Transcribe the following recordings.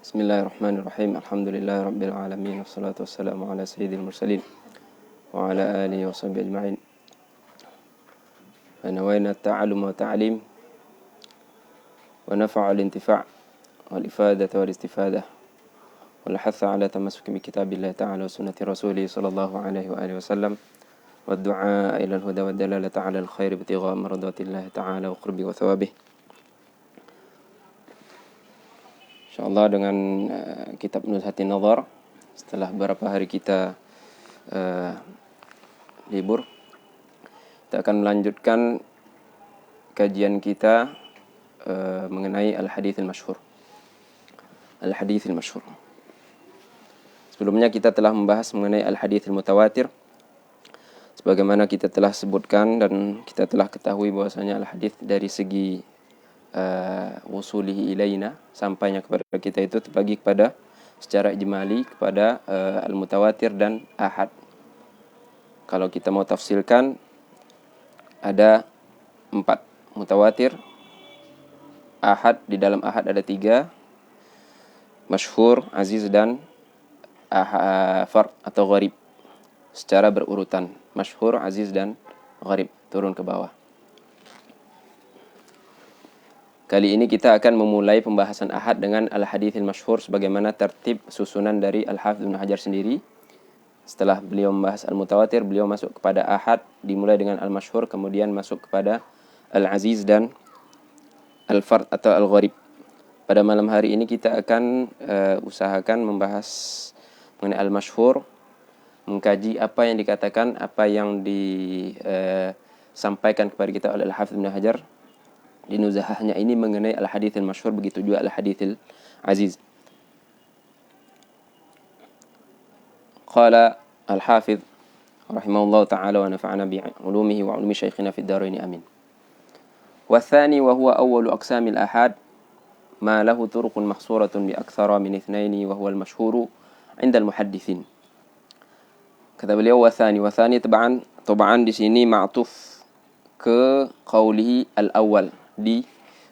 Bismillahirrahmanirrahim. Alhamdulillahirabbil alamin wassalatu wassalamu ala sayyidil mursalin wa ala alihi washabbihi ajma'in. Wa nawayna at-ta'allum wa ta'lim wa naf'a al-intifa' wal ifadata wal istifadah wal hatha ala tamassuki bi kitabillahi ta'ala wa sunnati rasulih sallallahu alaihi wa alihi wasallam wa ad-du'a ila al-huda wa dalalata ala al-khair ibtigha mardatillahi ta'ala wa qurbi wa thawabih. InsyaAllah dengan kitab Nuzhatin Nazar, setelah beberapa hari kita libur, kita akan melanjutkan kajian kita mengenai Al-Hadithil Masyhur. Al-Hadithil Masyhur. Sebelumnya kita telah membahas mengenai Al-Hadithil Mutawatir. Sebagaimana kita telah sebutkan dan kita telah ketahui bahwasanya Al-Hadith dari segi wusulihi ilaina, sampainya kepada kita itu terbagi kepada secara ijmali kepada al-mutawatir dan ahad. Kalau kita mau tafsilkan ada 4 mutawatir, ahad, di dalam ahad ada 3, masyhur, aziz dan fard atau gharib, secara berurutan, masyhur, aziz dan gharib, turun ke bawah. Kali ini kita akan memulai pembahasan ahad dengan al-hadithil masyhur sebagaimana tertib susunan dari Al-Hafidz Ibnu Hajar sendiri. Setelah beliau membahas al-mutawatir, beliau masuk kepada ahad, dimulai dengan al-masyhur, kemudian masuk kepada al-aziz dan al-fard atau al-gharib. Pada malam hari ini kita akan usahakan membahas mengenai al-masyhur, mengkaji apa yang dikatakan, apa yang disampaikan kepada kita oleh Al-Hafidz Ibnu Hajar di nuzahahnya ini mengenai al-hadithil masyhur, begitu juga al-hadithil aziz. Qala al-hafidz rahimahullah ta'ala wa nafa'ana bi ulumihi wa ulumi syekhina fid dharain amin. Wa tsani wa huwa awwalu aqsamil ahad ma lahu turuqun mahsuratun bi aktsara min itsnaini wa huwa al-masyhuru 'inda al-muhadditsin. Kata beliau wa tsani tab'an di sini ma'tuf ke qaulihi al-awwal, di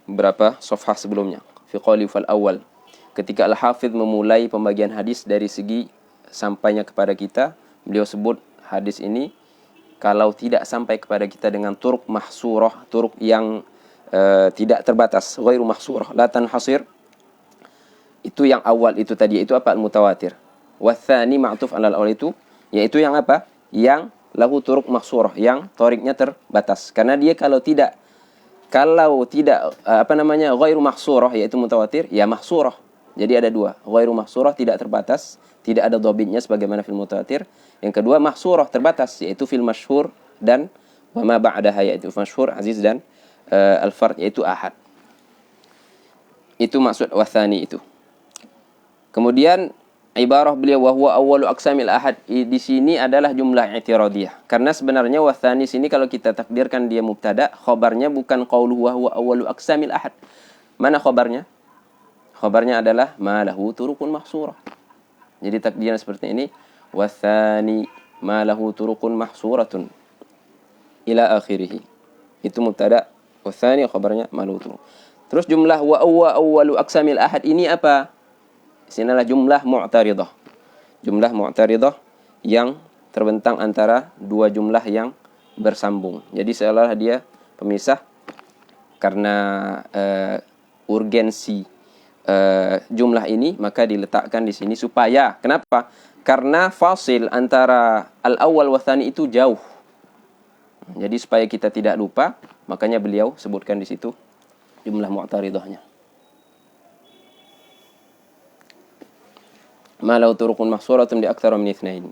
beberapa safhah sebelumnya, fi qawli fal awal, ketika Al-Hafidz memulai pembagian hadis dari segi sampainya kepada kita, beliau sebut hadis ini kalau tidak sampai kepada kita dengan turuk mahsurah, turuk yang tidak terbatas, ghairu mahsurah, la tanhasir, itu yang awal itu tadi, itu apa? Al-mutawatir. Wa tsani ma'tuf alal awal, itu yaitu yang apa? Yang lahu turuk mahsurah, yang toriknya terbatas. Karena dia kalau tidak ghairu mahsurah, yaitu mutawatir, ya mahsurah. Jadi ada 2, ghairu mahsurah, tidak terbatas, tidak ada dhabitnya sebagaimana fil mutawatir. Yang kedua mahsurah, terbatas, yaitu fil masyhur dan wa ma ba'daha, yaitu masyhur, aziz dan al-fard, yaitu ahad. Itu maksud wathani itu. Kemudian ibarah beliau wa huwa awwalu aqsamil ahad, di sini adalah jumlah i'tiradiyah. Karena sebenarnya wathani sini kalau kita takdirkan dia mubtada, khabarnya bukan qauluhu wa huwa awwalu aqsamil ahad. Mana khabarnya? Khabarnya adalah ma lahu turuqun mahsurah. Jadi takdirnya seperti ini, wathani ma lahu turuqun mahsuratun ila akhirih. Itu mubtada, wathani khabarnya ma lahu turuq. Terus jumlah wa huwa awwalu aqsamil ahad ini apa? Sinilah jumlah mu'taridah. Jumlah mu'taridah yang terbentang antara 2 jumlah yang bersambung. Jadi seolah dia pemisah karena urgensi jumlah ini, maka diletakkan di sini supaya, kenapa? Karena fasil antara al-awwal wa tsani itu jauh. Jadi supaya kita tidak lupa, makanya beliau sebutkan di situ jumlah mu'taridahnya. Ma lahu turuqun mahsuratun bi aktsara min itsnain.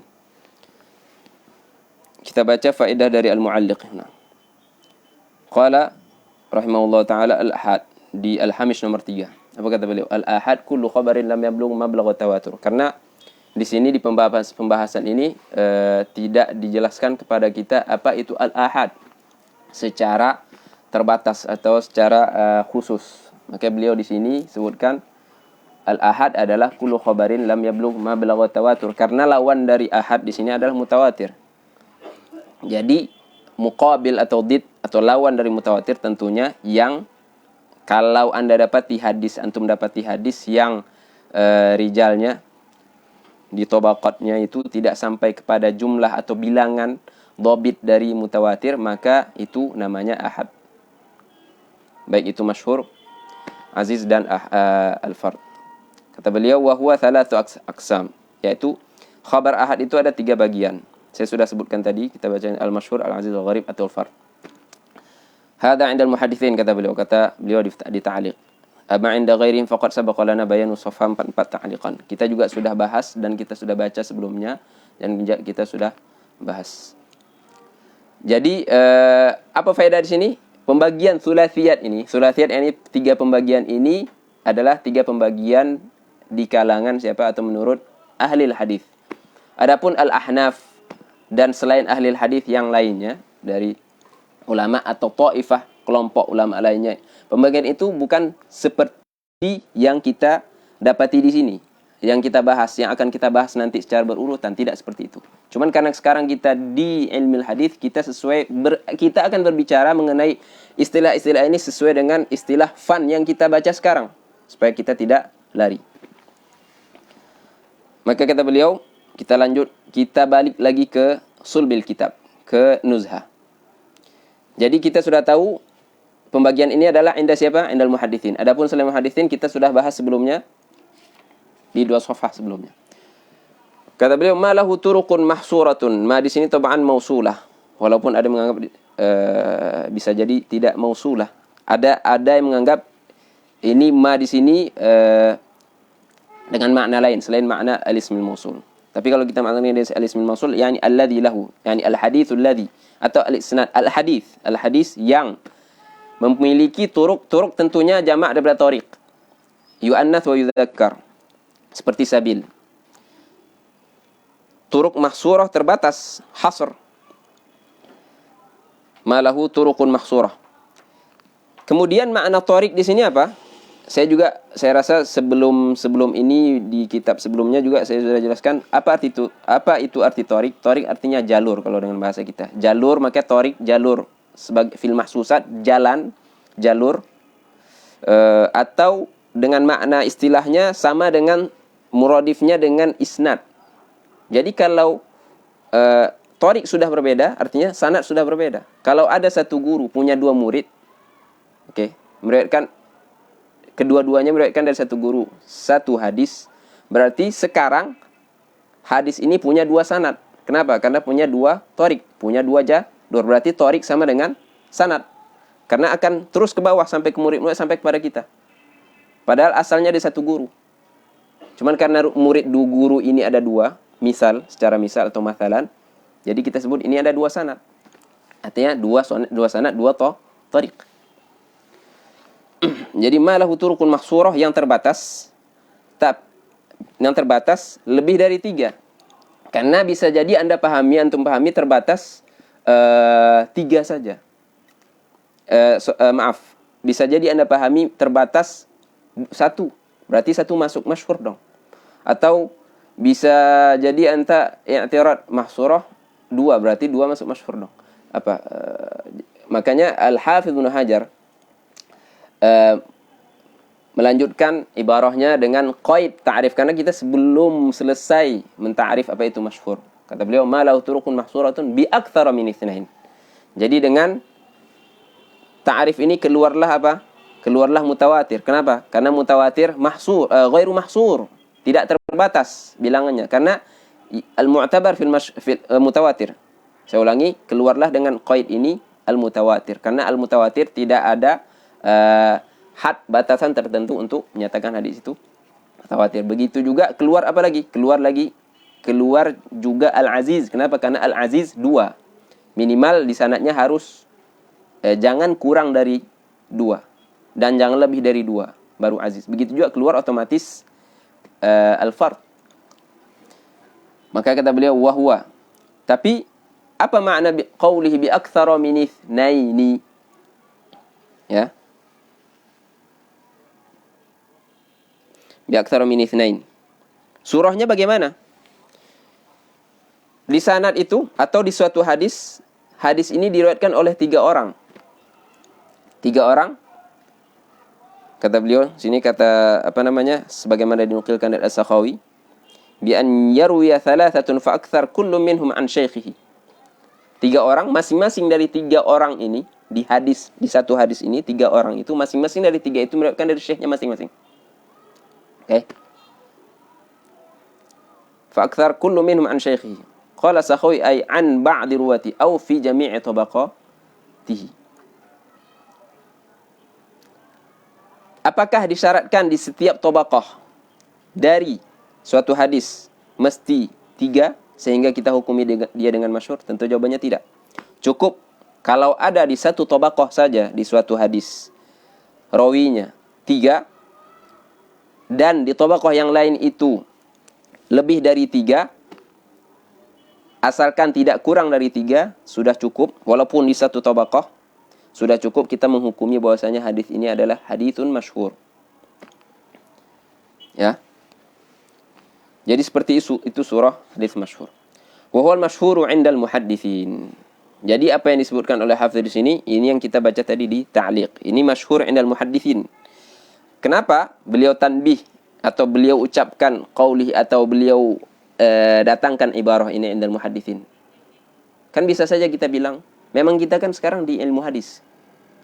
Kita baca faedah dari al-mualliq. Qala rahimahullah taala al-ahad, di al-hamish nomor 3. Apa kata beliau? Al-ahad kullu khabarin lam yablugh mablagha tawatur. Karena di sini di pembahasan ini tidak dijelaskan kepada kita apa itu al-ahad secara terbatas atau secara khusus. Maka beliau di sini sebutkan al-ahad adalah kullu khabarin lam yablugh mablagha tawatur, karena lawan dari ahad di sini adalah mutawatir. Jadi muqabil atau did atau lawan dari mutawatir tentunya yang kalau Anda dapati hadis, antum dapati hadis yang rijalnya di tabaqatnya itu tidak sampai kepada jumlah atau bilangan dhabit dari mutawatir, maka itu namanya ahad. Baik itu masyhur, aziz dan al-fard. Kata beliau wa huwa thalathu aqsam, yaitu khabar ahad itu ada 3 bagian. Saya sudah sebutkan tadi, kita baca al-masyhur, al-aziz, al-gharib atau al-fard. Hada 'inda al-muhadditsin, kata beliau di ta'liq. Ama 'inda ghairihim faqad sabaqa lana bayanu safha 4 ta'liqan. Kita juga sudah bahas dan kita sudah baca sebelumnya dan kita sudah bahas. Jadi apa faedah di sini? Pembagian sulatsiyat ini, 3 pembagian ini adalah 3 pembagian di kalangan siapa atau menurut ahli hadis. Adapun al-ahnaf dan selain ahli hadis yang lainnya dari ulama atau taifah, kelompok ulama lainnya, pembagian itu bukan seperti yang kita dapati di sini, yang kita bahas, yang akan kita bahas nanti secara berurutan, tidak seperti itu. Cuman karena sekarang kita di ilmu hadis, kita kita akan berbicara mengenai istilah-istilah ini sesuai dengan istilah fan yang kita baca sekarang, supaya kita tidak lari. Maka kata beliau, kita balik lagi ke sulbil kitab, ke nuzhah. Jadi kita sudah tahu pembagian ini adalah indah siapa? Indal muhadditsin. Adapun selain muhadditsin kita sudah bahas sebelumnya di 2 shafah sebelumnya. Kata beliau ma lahu turuqun mahsuratun. Ma di sini tab'an mausulah. Walaupun ada menganggap bisa jadi tidak mausulah. Ada yang menganggap ini ma di sini dengan makna lain selain makna al-ismil mausul. Tapi kalau kita maknanya dari al-ismil mausul, yani alladzi lahu, yani al-haditsul ladzi atau al-isnad, al-hadis yang memiliki turuk tentunya jamak daripada tariq. Yu'annath wa yudzakkar. Seperti sabil. Turuk mahsurah terbatas, hasr. Malahu turuqun mahsurah. Kemudian makna tariq di sini apa? Saya rasa sebelum ini di kitab sebelumnya juga saya sudah jelaskan apa itu arti tariq. Tariq artinya jalur kalau dengan bahasa kita. Jalur, maka tariq jalur sebagai fil mahsusat jalan, jalur, atau dengan makna istilahnya sama dengan muradifnya dengan isnad. Jadi kalau tariq sudah berbeda, artinya sanad sudah berbeda. Kalau ada satu guru punya 2 murid, meriwayatkan kedua-duanya meriwayatkan dari satu guru, satu hadis, berarti sekarang hadis ini punya 2 sanad. Kenapa? Karena punya 2 tariq, punya 2 jalur. Berarti tariq sama dengan sanad. Karena akan terus ke bawah sampai ke murid-murid sampai kepada kita. Padahal asalnya ada satu guru. Cuman karena murid guru ini ada 2, secara misal atau mathalan, jadi kita sebut ini ada 2 sanad. Artinya 2 sanad, 2 tariq. Jadi malahu turuqun mahsurah yang terbatas. Yang terbatas lebih dari 3. Karena bisa jadi antum pahami terbatas 3 saja. Bisa jadi Anda pahami terbatas 1. Berarti 1 masuk masyhur dong. Atau bisa jadi anta i'tirad mahsurah 2, berarti 2 masuk masyhur dong. Makanya Al-Hafidz Ibnu Hajar melanjutkan ibarahnya dengan qaid ta'rif, karena kita sebelum selesai menta'rif apa itu masyhur. Kata beliau ma lahu turuqun mahsuratun bi aktsara min itsnain. Jadi dengan ta'rif ini keluarlah apa? Keluarlah mutawatir. Kenapa? Karena mutawatir ghairu mahsur, tidak terbatas bilangannya. Karena al-mu'tabar fil mutawatir. Saya ulangi, keluarlah dengan qaid ini al-mutawatir. Karena al-mutawatir tidak ada had batasan tertentu untuk menyatakan hadis itu mutawatir. Begitu juga keluar apa lagi? Keluar juga al-aziz. Kenapa? Karena al-aziz 2. Minimal di sanadnya harus jangan kurang dari 2 dan jangan lebih dari 2 baru aziz. Begitu juga keluar otomatis al-fard. Maka kata beliau wahwa. Tapi apa makna qaulihi bi aktsara min itsnaini? Ya. Bi aktsara min itsnain. Surahnya bagaimana? Di sanad itu atau di suatu hadis ini diriwayatkan oleh 3 orang. 3 orang Kata beliau, sini kata apa namanya? Sebagaimana dinukilkan dari As-Sakhawi, bi an yarwiya thalathatun fa akthar kullu minhum an syaikhihi. 3 orang, masing-masing dari 3 orang ini di hadis, di satu hadis ini 3 orang itu masing-masing dari 3 itu meriwayatkan dari syekhnya masing-masing. Oke. Fa akthar kullu minhum an syaikhihi. Qala Sakhawi ay an ba'di ruwati aw fi jami'i tabaqatihi. Apakah disyaratkan di setiap tabaqah dari suatu hadis mesti 3 sehingga kita hukumi dia dengan masyhur? Tentu jawabannya tidak. Cukup kalau ada di satu tabaqah saja di suatu hadis rawinya 3 dan di tabaqah yang lain itu lebih dari 3, asalkan tidak kurang dari 3 sudah cukup. Walaupun di satu tabaqah sudah cukup kita menghukumi bahwasanya hadis ini adalah haditsun masyhur. Ya. Jadi seperti itu surah hadis masyhur. Wa huwal masyhuru 'indal muhadditsin. Jadi apa yang disebutkan oleh Hafidz di sini, ini yang kita baca tadi di ta'liq. Ini masyhur 'indal muhadditsin. Kenapa beliau tanbih atau beliau ucapkan qaulih atau beliau datangkan ibarah ini 'indal muhadditsin? Kan bisa saja kita bilang, memang kita kan sekarang di ilmu hadis.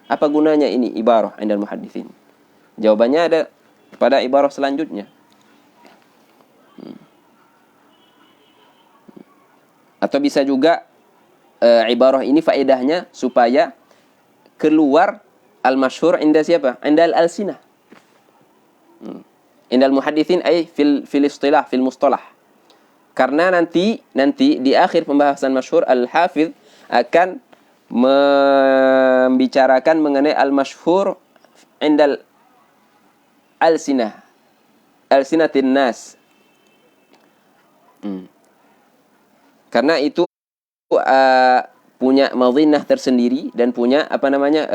Apa gunanya ini ibarah 'indal muhadditsin? Jawabannya ada pada ibarah selanjutnya. Atau bisa juga ibarah ini faedahnya supaya keluar al-masyhur inda siapa? Inda al-alsinah. Indal muhadditsin ay fil istilah, fil mustalah. Karena nanti di akhir pembahasan masyhur al-Hafidz akan membicarakan mengenai al-masyhur indal alsinah, alsinatin nas. Karena itu punya madhinnah tersendiri dan punya apa namanya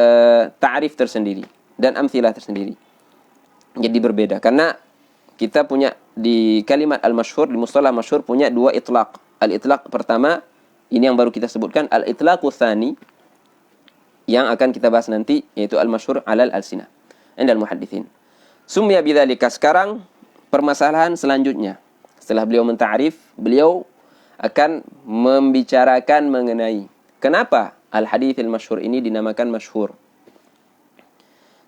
ta'rif tersendiri dan amthilah tersendiri. Jadi berbeda karena kita punya di kalimat al-masyhur, di mustalah masyhur punya 2 itlaq. Al-itlaq pertama ini yang baru kita sebutkan, al-itlaqu tsani yang akan kita bahas nanti yaitu al-masyhur 'alal alsinah indal muhadditsin. Sumya bidzalika. Sekarang permasalahan selanjutnya. Setelah beliau menta'rif, beliau akan membicarakan mengenai kenapa al-hadits al-masyhur ini dinamakan masyhur.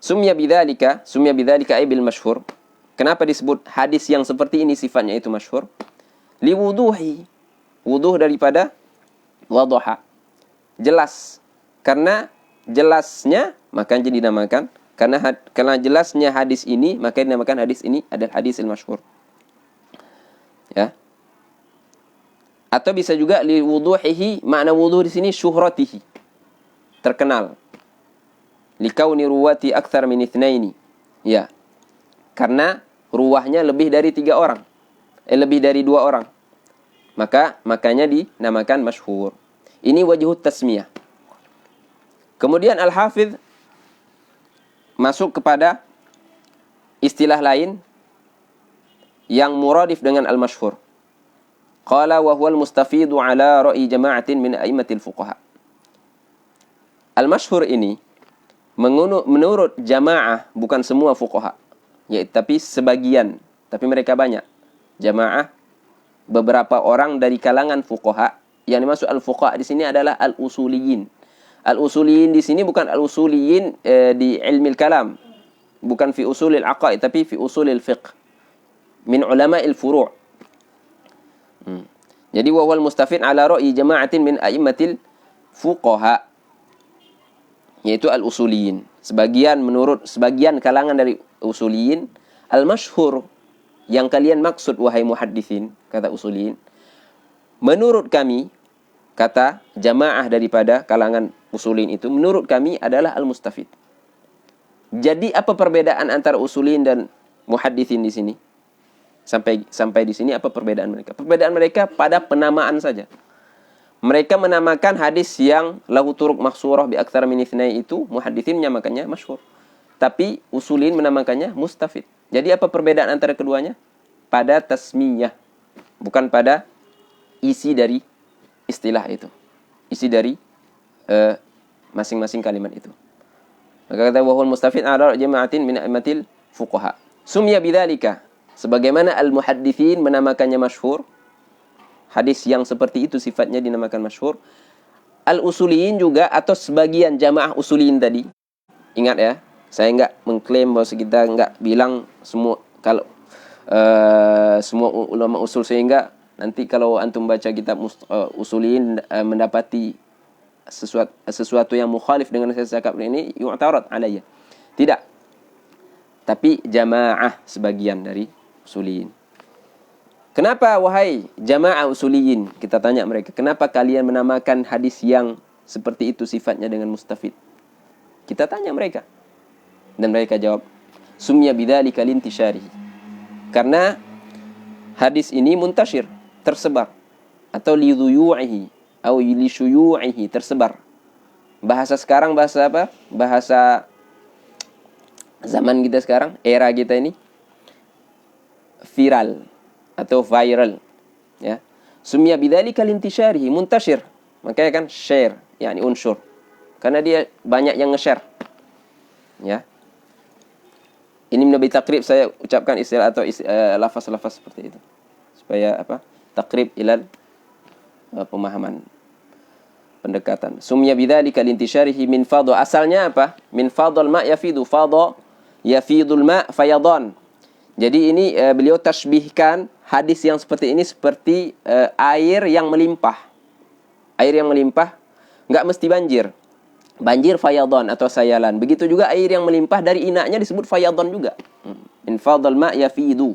Sumya bidzalika ay bil masyhur. Kenapa disebut hadis yang seperti ini sifatnya itu masyhur? Liwuduhi, wuduh daripada wadaha, jelas. Karena jelasnya maka jadi dinamakan, karena jelasnya hadis ini maka dinamakan hadis ini adalah hadis al-masyhur. Ya. Atau bisa juga li wuduhihi, makna wuduh di sini syuhratihi, terkenal. Likauni ruwati akthar min itsnaini. Ya. Karena ruwahnya lebih dari 3 orang. Lebih dari 2 orang. Makanya dinamakan masyhur. Ini wajhut tasmiyah. Kemudian Al-Hafidz masuk kepada istilah lain yang muradif dengan al-masyhur. Qala wa huwal mustafidu ala ra'i jama'atin min a'immatil fuqaha. Al-masyhur ini menurut jamaah, bukan semua fuqaha, tapi sebagian, tapi mereka banyak. Jamaah beberapa orang dari kalangan fuqaha. Yang dimaksud al-fuqaha di sini adalah al-usuliyin. Al-usuliyin di sini bukan al-usuliyin di ilmil kalam, bukan fi usulil aqaid, tapi fi usulil fiqh, min ulama'il furu'. Jadi wa huwal mustafid ala ra'i jama'atin min a'immatil fuqaha, yaitu al-usuliyin. Menurut sebagian kalangan dari usuliyin, al-masyhur yang kalian maksud wahai muhadditsin, kata usuliyin, menurut kami, kata jamaah daripada kalangan usuliyin itu, menurut kami adalah al-mustafid. Jadi apa perbedaan antara usuliyin dan muhadditsin di sini? Sampai di sini apa perbedaan mereka? Perbedaan mereka pada penamaan saja. Mereka menamakan hadis yang lahu turuq mahsurah bi aktsar min itsnai itu, muhadditsin menyamakannya masyhur. Tapi usulin menamakannya mustafid. Jadi apa perbedaan antara keduanya? Pada tasmiyah, bukan pada isi dari istilah itu. Isi dari masing-masing kalimat itu. Maka kata wahul mustafid ala jama'atin min a'immatil fuqaha. Sumya bidzalika, sebagaimana al-muhadditsin menamakannya masyhur. Hadis yang seperti itu sifatnya dinamakan masyhur. Al-usuliyin juga atau sebagian jamaah usuliyin tadi. Ingat ya, saya enggak mengklaim bahwa kita enggak bilang semua kalau semua ulama usul, sehingga nanti kalau antum baca kitab usuliyin mendapati sesuatu yang mukhalif dengan saya cakap ini, yu'tarad alayya. Tidak. Tapi jamaah sebagian dari usuliyin. Kenapa wahai jamaah usuliyin? Kita tanya mereka, kenapa kalian menamakan hadis yang seperti itu sifatnya dengan mustafid? Kita tanya mereka. Dan mereka jawab, sumya bidzalika lintisyarihi. Karena hadis ini muntashir, tersebar, atau liduyu'ihi atau lisyuyu'ihi, tersebar. Bahasa sekarang bahasa apa? Bahasa zaman kita sekarang, era kita ini, viral atau viral, ya. Sumya bidzalika lintisyarihi, muntashir. Makanya kan share, yakni unsur. Karena dia banyak yang nge-share. Ya. Ini lebih takrib saya ucapkan istilah atau lafaz-lafaz seperti itu. Supaya apa? Takrib ilal pemahaman, pendekatan. Sumya bidzalika lintisyarihi min fadha. Asalnya apa? Min fadhal ma yafidu, fadha yafidul ma fayadan. Jadi ini beliau tasbihkan hadis yang seperti ini seperti air yang melimpah. Air yang melimpah enggak mesti banjir. Banjir fayadan atau sayalan. Begitu juga air yang melimpah dari inaknya disebut fayadan juga. Min fadhal ma yafidu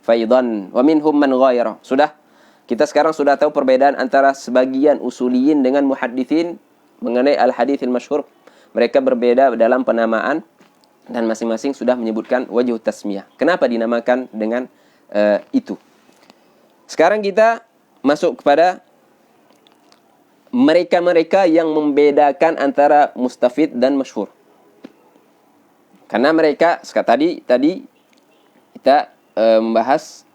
faydan wa minhum man ghayara. Sudah, kita sekarang sudah tahu perbedaan antara sebagian usuliyin dengan muhadditsin mengenai al-haditsil masyhur. Mereka berbeda dalam penamaan dan masing-masing sudah menyebutkan wajh tasmiyah. Kenapa dinamakan dengan itu? Sekarang kita masuk kepada mereka-mereka yang membedakan antara mustafid dan masyhur. Karena mereka tadi kita membahas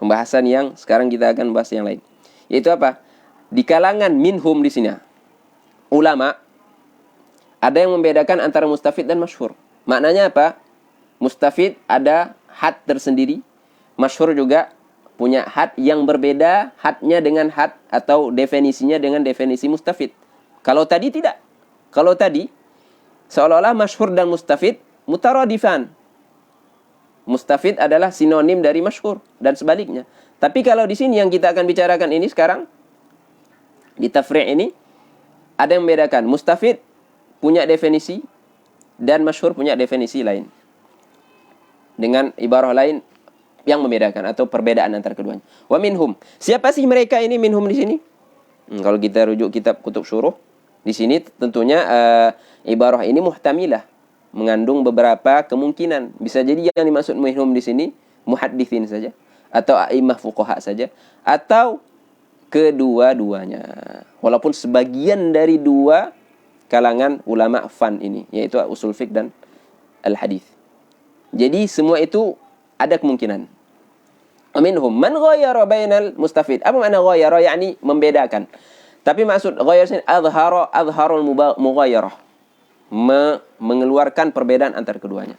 pembahasan yang sekarang kita akan bahas yang lain. Yaitu apa? Di kalangan minhum di sini ulama ada yang membedakan antara mustafid dan masyhur. Maknanya apa? Mustafid ada had tersendiri, masyhur juga punya had yang berbeda, hadnya dengan had atau definisinya dengan definisi mustafid. Kalau tadi tidak. Kalau tadi seolah-olah masyhur dan mustafid mutaradifan. Mustafid adalah sinonim dari masyhur dan sebaliknya. Tapi kalau di sini yang kita akan bicarakan ini sekarang, di tafri' ini ada yang membedakan. Mustafid punya definisi dan masyhur punya definisi lain. Dengan ibarah lain yang membedakan atau perbedaan antara keduanya. Wa minhum. Siapa sih mereka ini minhum di sini? Kalau kita rujuk kitab kutub syuruh, di sini tentunya ibarah ini muhtamilah, mengandung beberapa kemungkinan. Bisa jadi yang dimaksud minhum di sini muhadditsin saja, atau a'immah fuqaha saja, atau kedua-duanya. Walaupun sebagian dari dua kalangan ulama fan ini, yaitu usul fiqh dan al-hadis. Jadi semua itu ada kemungkinan. Minhum man ghayyara bainal mustafid. Apa makna ghayyara? Yakni membedakan. Tapi maksud ghayyar sini azharul mughayyarah. Mengeluarkan perbedaan antara keduanya.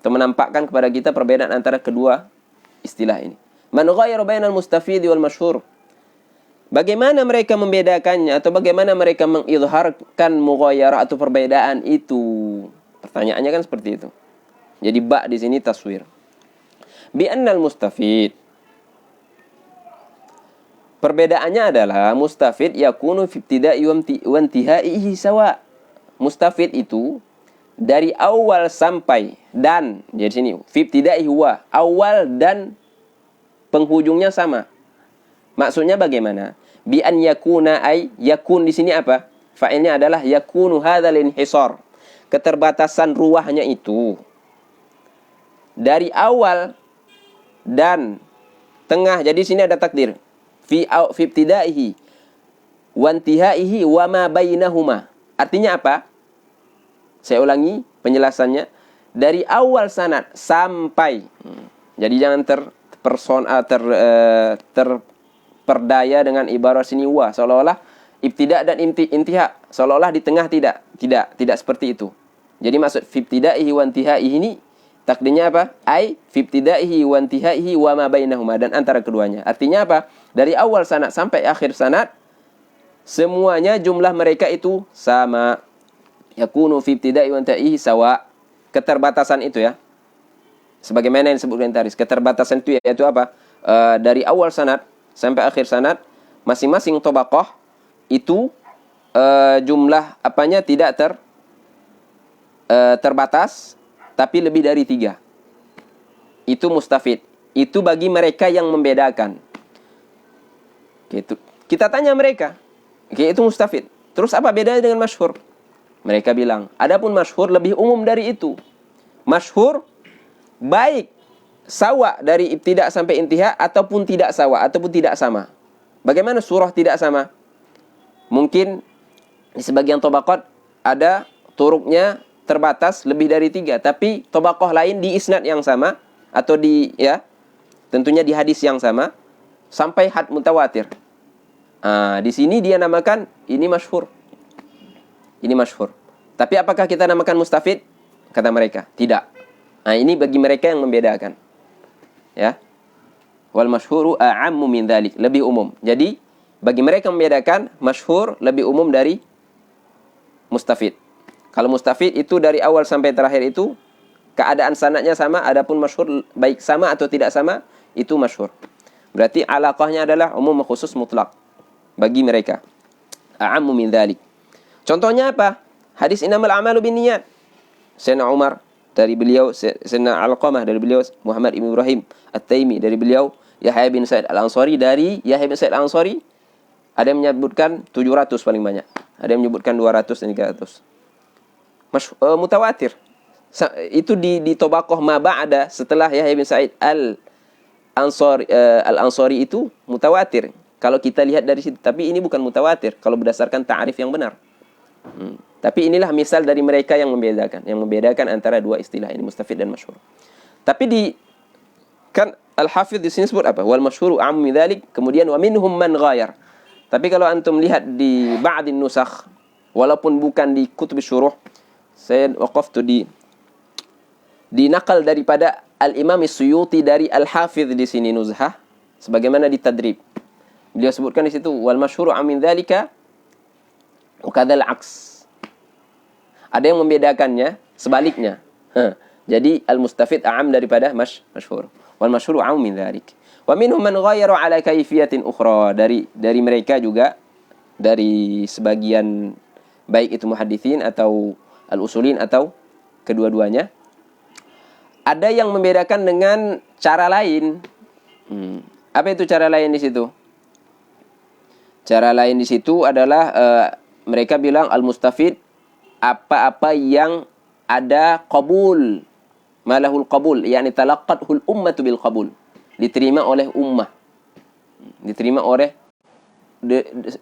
Atau menampakkan kepada kita perbedaan antara kedua istilah ini. Man ghayyara bainal mustafid wal masyhur. Bagaimana mereka membedakannya atau bagaimana mereka mengizharkan mughayyarah atau perbedaan itu? Pertanyaannya kan seperti itu. Jadi ba di sini taswir. Bi annal mustafid. Perbedaannya adalah mustafid yakunu fi ibtida'i wa intihaihi sawa. Mustafid itu dari awal sampai dan, jadi sini fi ibtida'i huwa, awal dan penghujungnya sama. Maksudnya bagaimana? Bi an yakuna ay yakun di sini apa? Fa'ilnya adalah yakunu hadzal inhisar. Keterbatasan ruahnya itu dari awal dan tengah. Jadi sini ada takdir fi ibtidaihi wa intihaihi wa ma bainahuma. Artinya apa? Saya ulangi penjelasannya. Dari awal sanad sampai. Jadi jangan terperdaya dengan ibarat sini wa, seolah-olah ibtida dan intiha, seolah-olah di tengah tidak seperti itu. Jadi maksud fi ibtidaihi wa intihaihi ini takdirnya apa? Ai fi ibtidaihi wa intihaihi wa ma bainahuma, dan antara keduanya. Artinya apa? Dari awal sanad sampai akhir sanad semuanya jumlah mereka itu sama. Yakunu fi ibtidaihi wa intihaihi sawa. Keterbatasan itu ya. Sebagaimana yang disebutkan tadi, keterbatasan itu yaitu apa? Dari awal sanad sampai akhir sanad masing-masing tabaqah itu jumlah apanya tidak terbatas, tapi lebih dari 3. Itu mustafid. Itu bagi mereka yang membedakan. Gitu. Kita tanya mereka, itu mustafid. Terus apa bedanya dengan masyhur? Mereka bilang, adapun masyhur lebih umum dari itu. Masyhur baik sawa dari ibtida sampai intiha, ataupun tidak sawa, ataupun tidak sama. Bagaimana surah tidak sama? Mungkin di sebagian tabaqat ada turuknya terbatas lebih dari 3, tapi tabaqah lain di isnad yang sama atau tentunya di hadis yang sama sampai had mutawatir. Di sini dia namakan ini masyhur. Ini masyhur. Tapi apakah kita namakan mustafid? Kata mereka, tidak. Ini bagi mereka yang membedakan. Ya. Wal masyhuru a'ammu min dzalik, lebih umum. Jadi bagi mereka membedakan, masyhur lebih umum dari mustafid. Kalau mustafid itu dari awal sampai terakhir itu keadaan sanadnya sama, adapun masyhur baik sama atau tidak sama, itu masyhur. Berarti alaqahnya adalah umum khusus mutlak bagi mereka. A'ammu min dzalik. Contohnya apa? Hadis innamal a'malu binniyat. Sayyidina Umar dari beliau, Sayyidina Alqamah dari beliau, Muhammad ibn Ibrahim At-Taimi dari beliau, Yahya bin Sa'id Al-Ansari dari Yahya bin Sa'id Al-Ansari, ada yang menyebutkan 700 paling banyak. Ada yang menyebutkan 200 dan 300. Mutawatir. Itu di tabaqah ma ba'da setelah Yahya bin Sa'id Al-Ansari itu mutawatir. Kalau kita lihat dari situ, tapi ini bukan mutawatir kalau berdasarkan ta'rif yang benar. Tapi inilah misal dari mereka yang membedakan antara dua istilah ini, mustafid dan masyhur. Tapi kan Al-Hafidz di sini sebut apa? Wal masyhuru a'ammu min dzalik, kemudian wa minhum man ghayar. Tapi kalau antum lihat di ba'din nusakh, walaupun bukan di kutub syuruh, saya waqaftu di nakal daripada Al-Imam As-Suyuti dari Al-Hafidz di sini Nuzhah, sebagaimana di Tadrib. Beliau sebutkan di situ wal masyhuru amin dzalika wa kadzal aks. Ada yang membedakannya sebaliknya. Jadi al-mustafid a'am daripada masyhur. Wal masyhuru a'am min dzalik. Wa minhum man ghayyara ala kaifiyatin ukhra. Dari mereka juga, dari sebagian baik itu muhaditsin atau al-usulin atau kedua-duanya, ada yang membedakan dengan cara lain. Apa itu cara lain di situ? Cara lain di situ adalah mereka bilang al-mustafid apa-apa yang ada qabul, malahul qabul, yakni talaqqathul ummatu bil qabul, diterima oleh ummah, diterima oleh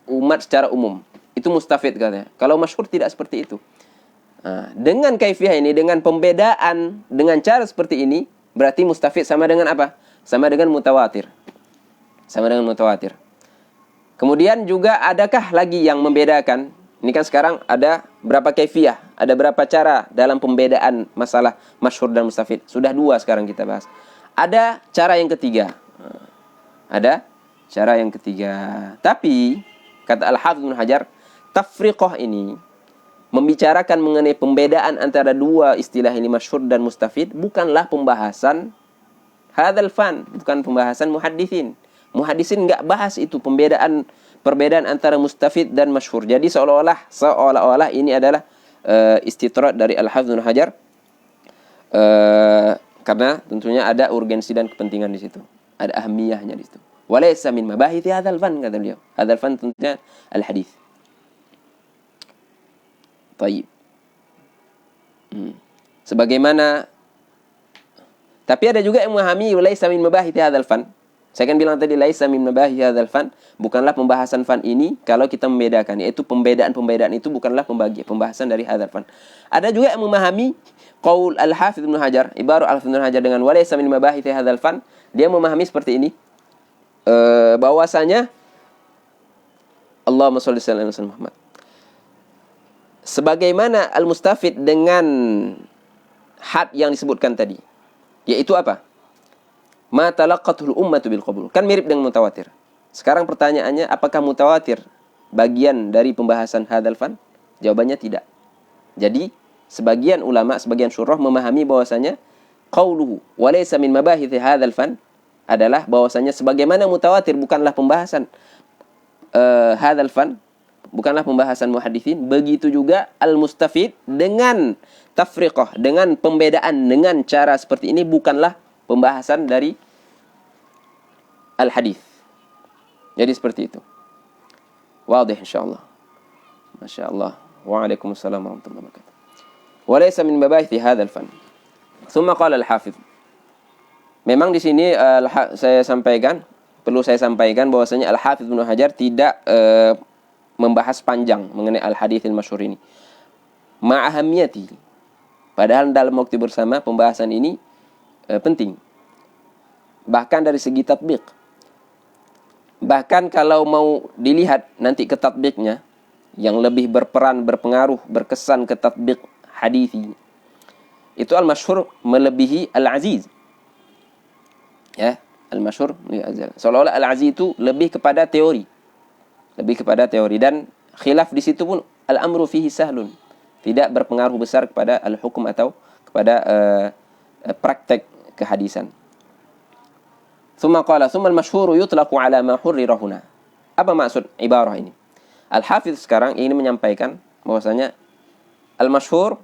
umat secara umum. Itu mustafid katanya. Kalau masyhur tidak seperti itu. Dengan kaifiyah ini, dengan pembedaan, dengan cara seperti ini, berarti mustafid sama dengan apa? Sama dengan mutawatir. Sama dengan mutawatir. Kemudian juga adakah lagi yang membedakan? Ini kan sekarang ada berapa kaifiyah, ada berapa cara dalam pembedaan masalah masyhur dan mustafid. Sudah 2 sekarang kita bahas. Ada cara yang ketiga. Ada cara yang ketiga. Tapi kata Al-Hafidz Ibnu Hajar, tafriqah ini membicarakan mengenai pembedaan antara dua istilah ini, masyhur dan mustafid, bukanlah pembahasan hadzal fan, bukan pembahasan muhaddisin. Muhaddisin enggak bahas itu perbedaan antara mustafid dan masyhur. Jadi seolah-olah ini adalah istitrat dari Al-Hafidz Ibnu Hajar, karena tentunya ada urgensi dan kepentingan di situ. Ada ahmiyahnya di situ. Walaysa min mabahithi hadzal fan, kata beliau. Hadzal fan tentunya al-hadis. Baik. Sebagaimana, tapi ada juga yang memahami laisa min mabahithi hadzal fan. Saya kan bilang tadi laisa min mabahithi hadzal fan, bukanlah pembahasan fan ini kalau kita membedakan, yaitu pembedaan itu bukanlah pembahasan dari hadzal fan. Ada juga yang memahami qaul Al-Hafidz Ibnu Hajar, ibarat Al-Hafidz Ibnu Hajar dengan walaysa min mabahithi hadzal fan, dia memahami seperti ini. Bahwasanya Allahumma shalli ala Muhammad, sebagaimana al-mustafid dengan had yang disebutkan tadi, yaitu apa? Ma talaqqatul ummatu bil qabul. Kan mirip dengan mutawatir. Sekarang pertanyaannya, apakah mutawatir bagian dari pembahasan hadzal fan? Jawabannya tidak. Jadi sebagian ulama, sebagian syurah memahami bahwasanya qauluhu wa laysa min mabahith hadzal fan adalah bahwasanya sebagaimana mutawatir bukanlah pembahasan hadzal fan, bukanlah pembahasan muhaditsin, begitu juga al-mustafid dengan tafriqah, dengan pembedaan dengan cara seperti ini bukanlah pembahasan dari al-hadis. Jadi seperti itu. Wadih insyaallah. Masyaallah. Waalaikumsalam warahmatullahi wabarakatuh. Wa laysa min mabahith hadzal fan. Tsumma qala al-hafidz. Memang di sini perlu saya sampaikan bahwasanya Al-Hafidz Ibnu Hajar tidak membahas panjang mengenai al-haditsil masyhur ini. Ma'ahamiyati. Padahal dalam waktu bersama pembahasan ini penting. Bahkan dari segi tatbiq. Bahkan kalau mau dilihat nanti ke tatbiqnya yang lebih berperan, berpengaruh, berkesan ke tatbiq hadithi, itu al-masyhur melebihi al-aziz. Ya, al-masyhur seolah-olah al-aziz itu lebih kepada teori. Lebih kepada teori, dan khilaf di situ pun al-amru fihi sahlun. Tidak berpengaruh besar kepada al-hukum atau kepada praktek kehadisan. Tsumma qala tsumma al-masyhur yutlaqu ala ma hurrira huna. Apa maksud ibarah ini? Al-Hafidz sekarang ingin menyampaikan bahwasanya al-masyhur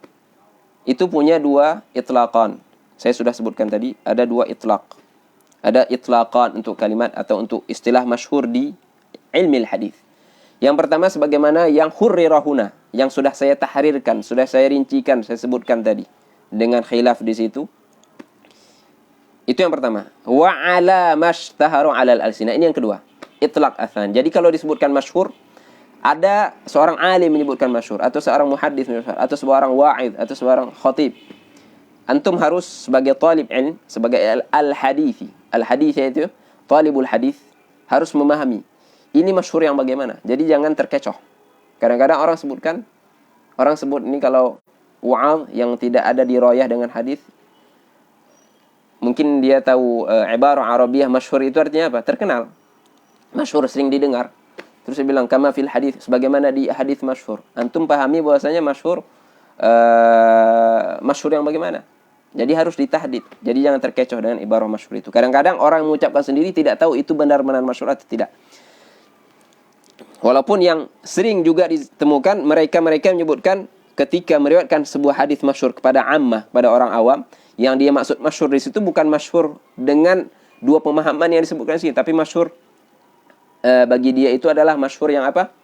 itu punya dua itlaqan. Saya sudah sebutkan tadi, ada dua itlaq. Ada itlaqan untuk kalimat atau untuk istilah masyhur di ilmi al-hadis. Yang pertama sebagaimana yang hurrira huna, yang sudah saya tahrirkan, sudah saya rincikan, saya sebutkan tadi dengan khilaf di situ. Itu yang pertama. Wa ala mashtaharu ala al-alsina. Ini yang kedua. Itlaq atsan. Jadi kalau disebutkan masyhur, ada seorang alim menyebutkan masyhur, atau seorang muhaddits menyebutkan, atau seorang wa'id, atau seorang khatib. Antum harus sebagai talib ilm, sebagai al-hadithi. Al-hadithi itu talibul hadis harus memahami ini masyhur yang bagaimana. Jadi jangan terkecoh. Kadang-kadang orang sebut ini kalau wa'ad yang tidak ada dirayah dengan hadis. Mungkin dia tahu ibarah Arabiyah masyhur itu artinya apa? Terkenal. Masyhur, sering didengar. Terus dia bilang kama fil hadis, sebagaimana di hadis masyhur. Antum pahami bahwasanya masyhur masyhur yang bagaimana? Jadi harus ditahdid. Jadi jangan terkecoh dengan ibarah masyhur itu. Kadang-kadang orang mengucapkan sendiri tidak tahu itu benar-benar masyhur atau tidak. Walaupun yang sering juga ditemukan mereka menyebutkan ketika meriwayatkan sebuah hadis masyhur kepada ammah, kepada orang awam, yang dia maksud masyhur di situ bukan masyhur dengan dua pemahaman yang disebutkan sini, tapi masyhur bagi dia itu adalah masyhur yang apa?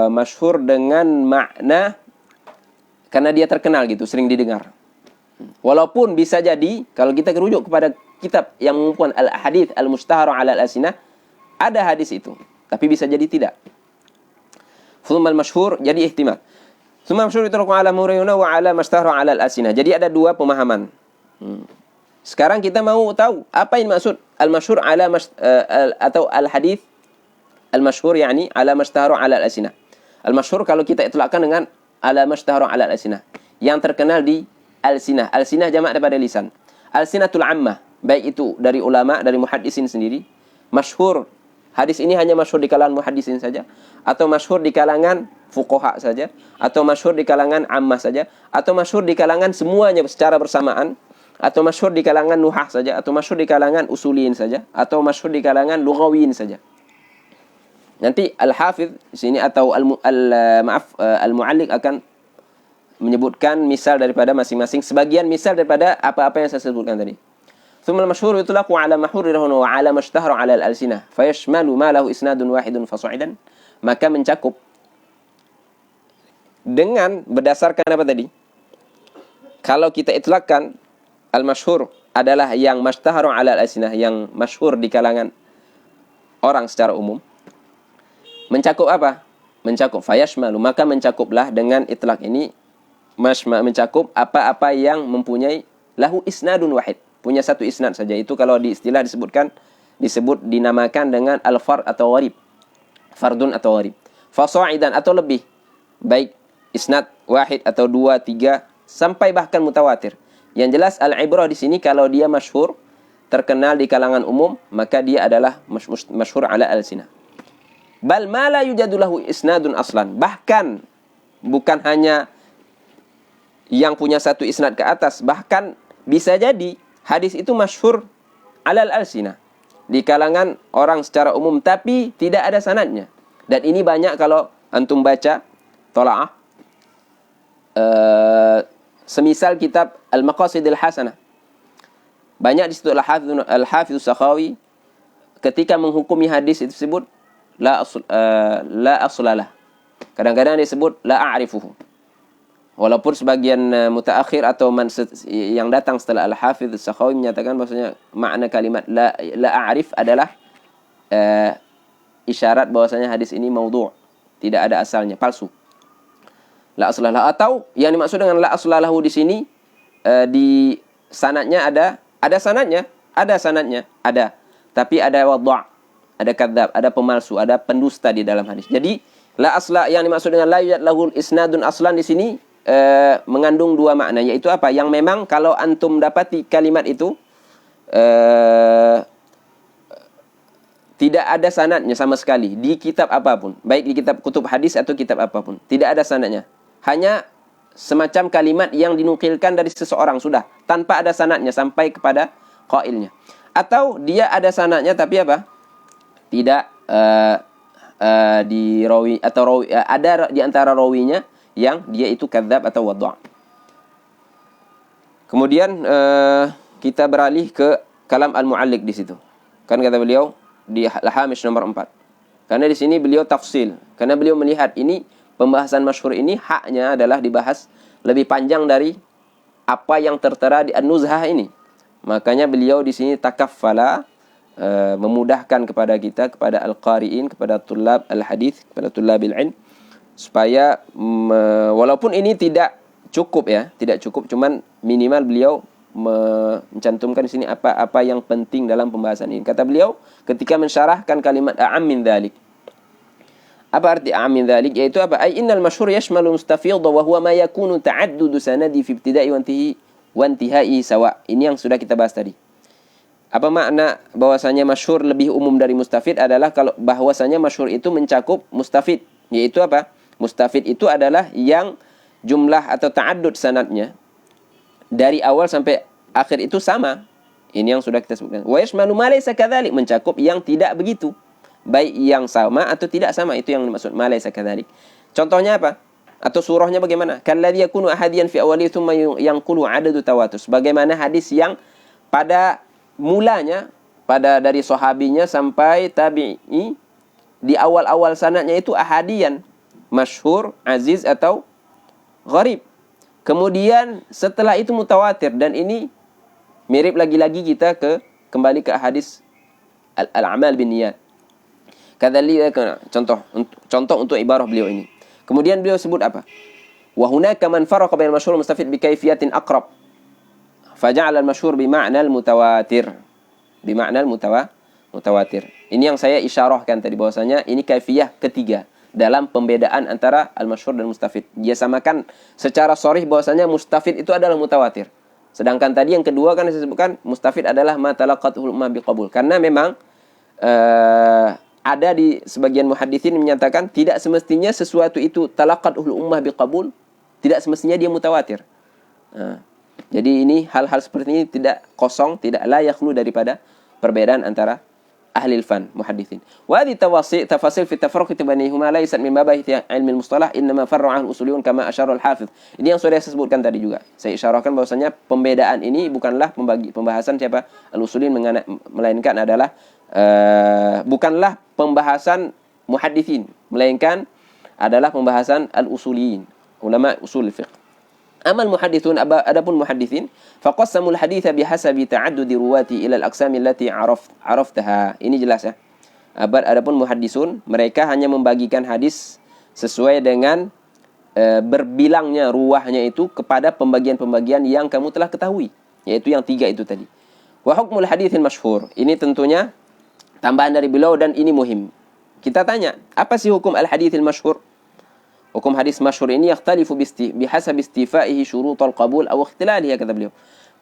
Masyhur dengan makna karena dia terkenal gitu, sering didengar. Walaupun bisa jadi kalau kita merujuk kepada kitab yang mengumpulkan al-hadits al-mustahar ala al-alsinah, ada hadis itu, tapi bisa jadi tidak. Thumma al-masyhur, jadi ihtimal. Thumma al-masyhur yutlaqu ala murayuna wa ala mustahar ala al-alsinah. Jadi ada dua pemahaman. Sekarang kita mau tahu apa yang maksud al-masyhur ala atau al-hadits al-masyhur, yakni ala mustahar ala al-alsinah. Al-masyhur kalau kita itlaqkan dengan ala mustahar ala al-alsinah, yang terkenal di alsinah. Alsinah jamak daripada lisan. Alsinatul ammah, baik itu dari ulama, dari muhaddisin sendiri. Masyhur, hadis ini hanya masyhur di kalangan muhaddisin saja, atau masyhur di kalangan fuqaha saja, atau masyhur di kalangan ammah saja, atau masyhur di kalangan semuanya secara bersamaan, atau masyhur di kalangan nuhah saja, atau masyhur di kalangan usuliyin saja, atau masyhur di kalangan lughawiyin saja. Nanti al-hafidz di sini atau al-mu'alliq akan menyebutkan misal daripada masing-masing, sebagian misal daripada apa-apa yang saya sebutkan tadi. ثم المشهور يطلق على ما حرر هنا وعلى ما اشتهر على الألسنة فيشمل ما له إسناد واحد فصاعدا. Maka mencakup dengan berdasarkan apa tadi? Kalau kita itlaqkan al-masyhur adalah yang mashtahara ala al-alsinah, yang masyhur di kalangan orang secara umum. Mencakup apa? Mencakup fayashmalu, maka mencakuplah dengan itlaq ini mencakup apa-apa yang mempunyai lahu isnadun wahid, punya satu isnad saja. Itu kalau di istilah dinamakan dengan al-fard atau gharib. fardun atau gharib. Fasa'idan atau lebih, baik isnad wahid atau 2, 3 sampai bahkan mutawatir. Yang jelas al-ibrah di sini kalau dia masyhur, terkenal di kalangan umum, maka dia adalah masyhur ala al-sinah. Bal ma la yujadu lahu isnadun aslan. Bahkan bukan hanya yang punya satu isnad ke atas, bahkan bisa jadi hadis itu masyhur alal alsinah di kalangan orang secara umum tapi tidak ada sanadnya. Dan ini banyak kalau antum baca tola'ah semisal kitab Al-Maqasidil Hasanah. Banyak di situ Al-Hafidz Sakhawi ketika menghukumi hadis itu disebut la aslalah. Kadang-kadang disebut la a'rifuhu. Walaupun sebagian mutaakhir atau yang datang setelah Al-Hafidz Sakhawi menyatakan bahwasanya makna kalimat la a'rif adalah isyarat bahwasanya hadis ini maudhu', tidak ada asalnya, palsu. La aslalah, atau yang dimaksud dengan la aslalahu di sini di sanadnya ada sanadnya, tapi ada wadha', ada kadzab, ada pemalsu, ada pendusta di dalam hadis. Jadi la asla yang dimaksud dengan la yujad lahul isnadun aslan di sini mengandung dua makna, yaitu apa? Yang memang kalau antum dapati kalimat itu tidak ada sanadnya sama sekali di kitab apapun, baik di kitab kutub hadis atau kitab apapun, tidak ada sanadnya. Hanya semacam kalimat yang dinukilkan dari seseorang sudah, tanpa ada sanadnya sampai kepada qailnya. Atau dia ada sanadnya tapi apa? Tidak di rawi atau rawi, ada di antara rawinya yang dia itu kadzab atau wadha'. Kemudian kita beralih ke kalam al-mu'alliq di situ. Kan kata beliau di Al-Hamish nomor 4. Karena di sini beliau tafsil, karena beliau melihat ini pembahasan masyhur ini haknya adalah dibahas lebih panjang dari apa yang tertera di An-Nuzhah ini. Makanya beliau di sini takaffala memudahkan kepada kita, kepada al-qari'in, kepada tulab al-hadis, kepada tulabil ilm, supaya walaupun ini tidak cukup ya, tidak cukup, cuman minimal beliau mencantumkan di sini apa yang penting dalam pembahasan ini. Kata beliau ketika mensyarahkan kalimat a'am min dzalik. Apa arti a'am min dzalik? Yaitu apa? Ai innal masyhur yashmalu mustafidha wa huwa ma yakunu ta'addudu sanadi fi ibtida'i wa intihai sawa. Ini yang sudah kita bahas tadi. Apa makna bahwasanya masyhur lebih umum dari mustafid adalah kalau bahwasanya masyhur itu mencakup mustafid, yaitu apa? Mustafid itu adalah yang jumlah atau ta'addud sanadnya dari awal sampai akhir itu sama. Ini yang sudah kita sebutkan. Wa yashmalu ma laysa kadzalik, mencakup yang tidak begitu, baik yang sama atau tidak sama, itu yang dimaksud ma laysa kadzalik. Contohnya apa? Atau surahnya bagaimana? Kalladzi yakunu ahadiyan fi awwali thumma yanqulu adadu tawatur. Bagaimana hadis yang pada mulanya pada dari sahabinya sampai tabi'i di awal-awal sanadnya itu ahadian, masyhur, aziz atau gharib. Kemudian setelah itu mutawatir, dan ini mirip lagi-lagi kita kembali ke hadis al-a'mal bin niyat. Kadzalika contoh untuk ibarah beliau ini. Kemudian beliau sebut apa? Wa hunaka man faraqa bainal masyhur mustafid bi kayfiyatin aqrab. Faja'ala al-masyhur bi ma'na al-mutawatir. Bi ma'na al-mutawatir. Ini yang saya isyarahkan tadi bahwasanya ini kaifiyah ketiga dalam pembedaan antara al-masyhur dan mustafid. Dia samakan secara sharih bahwasanya mustafid itu adalah mutawatir. Sedangkan tadi yang kedua kan disebutkan mustafid adalah ma talaqatul ummah biqabul. Karena memang ada di sebagian muhaditsin menyatakan tidak semestinya sesuatu itu talaqatul ummah biqabul, tidak semestinya dia mutawatir. Jadi ini hal-hal seperti ini tidak kosong, tidak la yakhlu daripada perbedaan antara ahli fan muhaditsin. Wa hadhihi tafasil fi tafarruq bainahuma laysat min mabahith ilmi al-mustalah, inma farra'a al-usuliyun kama asyara al-hafidz. Ini yang sudah saya sebutkan tadi juga. Saya isyarahkan bahwasanya pembedaan ini bukanlah pembahasan siapa al-usuliyun, melainkan adalah bukanlah pembahasan muhaditsin, melainkan adalah pembahasan al-usuliyin, ulama usul fiqh. Amal muhadithun, adapun muhaditsin, faqassamul haditsa bihasabi ta'addudi ruwati ila al-aqsam allati araftaha. Ini jelas ya. Adapun muhaddisun, mereka hanya membagikan hadis sesuai dengan berbilangnya ruwahnya itu kepada pembagian-pembagian yang kamu telah ketahui, yaitu yang 3 itu tadi. Wa hukmul haditsil masyhur. Ini tentunya tambahan dari beliau dan ini muhim. Kita tanya, apa sih hukum al-hadithil masyhur? Hukum hadis masyhur ini yakhtalifu bihasab istifaihi syurutul qabul aw ikhtilaliha, kata beliau.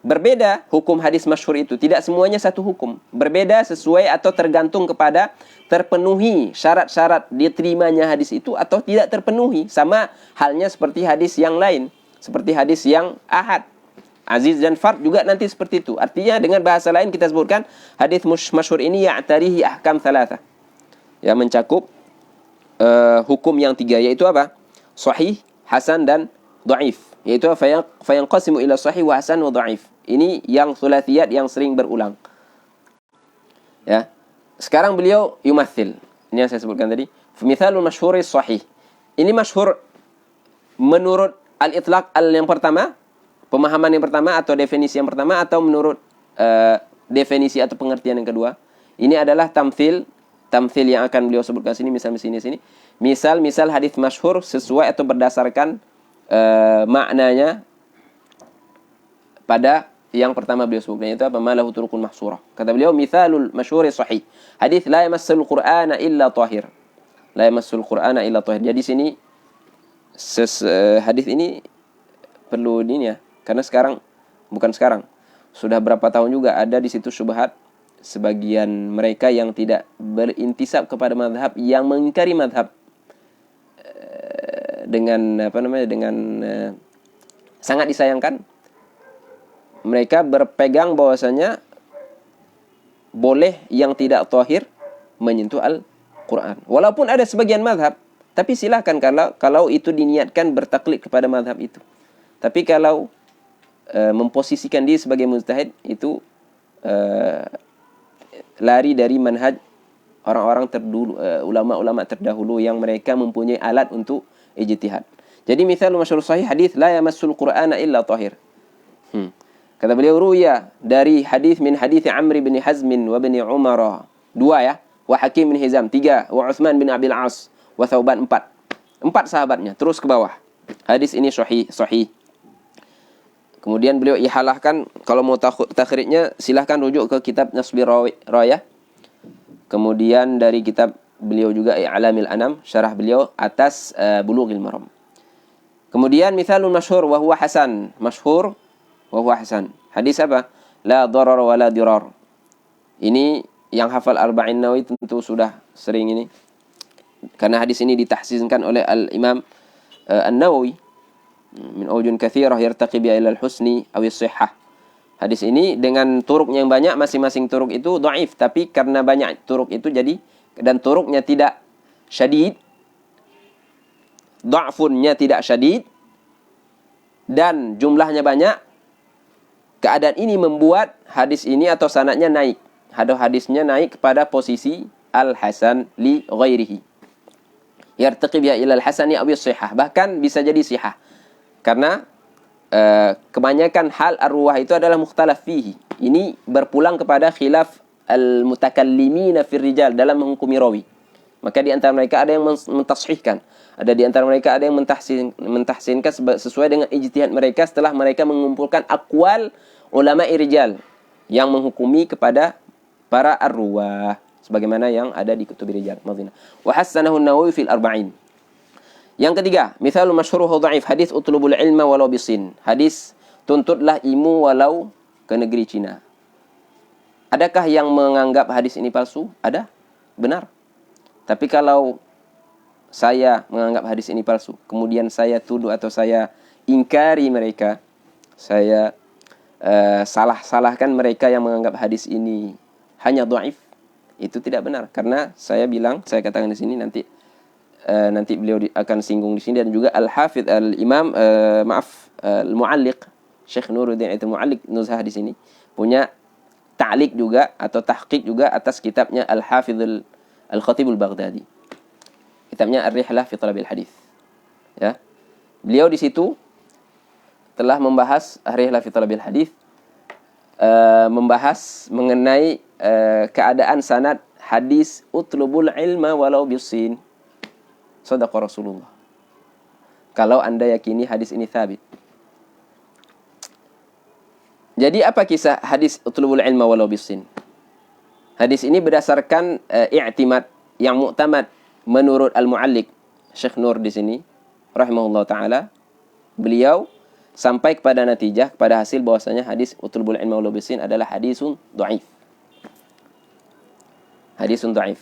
Berbeda hukum hadis masyhur itu, tidak semuanya satu hukum. Berbeda sesuai atau tergantung kepada terpenuhi syarat-syarat diterimanya hadis itu atau tidak terpenuhi. Sama halnya seperti hadis yang lain, seperti hadis yang ahad. Aziz dan fard juga nanti seperti itu. Artinya dengan bahasa lain kita sebutkan hadis masyhur ini ya'tarihi ahkam thalatha. Ya, mencakup hukum yang tiga, yaitu apa? Sahih, hasan dan dhaif. Yaitu fayanqasimu ila sahih wa hasan wa dhaif. Ini yang thulathiyat yang sering berulang. Ya. Sekarang beliau yumathil. Ini yang saya sebutkan tadi. Mithalul masyhuri sahih. Ini masyhur menurut al-itlaq yang pertama, pemahaman yang pertama atau definisi yang pertama, atau menurut definisi atau pengertian yang kedua. Ini adalah tamthil yang akan beliau sebutkan sini, misal sini. Misal hadis masyhur sesuai atau berdasarkan maknanya pada yang pertama beliau sebutkan, itu apa? Malahu turukun mahsurah. Kata beliau, mithalul masyhuri sahih. Hadis la yamassul qur'ana illa tahir. La yamassul qur'ana illa tahir. Jadi sini hadis ini perlu ini ya, karena sudah berapa tahun juga ada di situ syubhat sebagian mereka yang tidak berintisab kepada mazhab, yang mengingkari mazhab dengan sangat disayangkan. Mereka berpegang bahwasanya boleh yang tidak tahir menyentuh Al-Quran. Walaupun ada sebagian mazhab, tapi silakan kalau itu diniatkan bertaklid kepada mazhab itu. Tapi kalau memposisikan diri sebagai mujtahid, itu lari dari manhaj orang-orang terdahulu, ulama-ulama terdahulu yang mereka mempunyai alat untuk ijtihad. Jadi misal masyhur sahih hadis la yamassul qur'ana illa tahir. Kata beliau, ruya dari hadis min hadis Amr bin Hazm wa bin Umar, 2 ya, wa Hakim bin Hizam 3, wa Utsman bin Abil As, wa Thauban 4. 4 sahabatnya terus ke bawah. Hadis ini sahih. Kemudian beliau ihalahkan, kalau mau takhrijnya silahkan rujuk ke kitab Nasbir Rayah. Kemudian dari kitab beliau juga I'lamil Anam, syarah beliau atas Bulughil Maram. Kemudian mithalun masyhur wa huwa hasan. Masyhur wa huwa hasan. Hadis apa? La darar wa la dirar. Ini yang hafal Arba'in Nawawi tentu sudah sering ini. Karena hadis ini ditahsinkan oleh Al-Imam An-Nawawi min awjun katsirah yartaqi bi ila al-husni aw as-sihhah. Hadis ini dengan turuk yang banyak, masing-masing turuk itu dhaif, tapi karena banyak turuk itu jadi, dan turuknya tidak syadid, dha'funnya tidak syadid, dan jumlahnya banyak, keadaan ini membuat hadis ini atau sanadnya naik. Hadisnya naik kepada posisi al-hasan li ghairihi. Yartaqi bi ila al-hasani aw as-sihhah, bahkan bisa jadi sihah. Karena kebanyakan hal ar-ruwah itu adalah mukhtalaf fihi. Ini berpulang kepada khilaf al-mutakallimina fir rijal dalam menghukumi rawi. Maka di antara mereka ada yang mentashihkan, ada di antara mereka ada yang mentahsinkan sesuai dengan ijtihad mereka setelah mereka mengumpulkan aqwal ulama rijal yang menghukumi kepada para ar-ruwah sebagaimana yang ada di kutub rijal. Wa hassanahu an-Nawawi fil arba'in. Yang ketiga, mithalul masyhuruhu dhaif, hadis utlubul ilma walau bisin. Hadis tuntutlah ilmu walau ke negeri Cina. Adakah yang menganggap hadis ini palsu? Ada, benar. Tapi kalau saya menganggap hadis ini palsu, kemudian saya tuduh atau saya ingkari mereka, saya salah-salahkan mereka yang menganggap hadis ini hanya dhaif, itu tidak benar. Karena saya katakan di sini, nanti beliau akan singgung di sini, dan juga Al-Hafidh Al-Imam Al-Mu'alliq Syekh Nuruddin Al-Mu'alliq Nuzhah di sini punya ta'liq juga atau tahqiq juga atas kitabnya Al-Hafidh Al-Khatib Al-Baghdadi, kitabnya Ar-Rihlah fi Talabil Hadis. Ya. Beliau di situ telah membahas Ar-Rihlah fi Talabil Hadis, membahas mengenai keadaan sanad hadis utlubul ilma walau bisin. Shadaqa Rasulullah. Kalau Anda yakini hadis ini thabit. Jadi apa kisah hadis utlubul ilma walau bisin? Hadis ini berdasarkan i'timad yang mu'tamad menurut Al-Mu'alliq Syekh Nur di sini rahimahullah taala, beliau sampai kepada natijah, kepada hasil bahwasanya hadis utlubul ilma walau bisin adalah hadisun dhaif. Hadisun dhaif.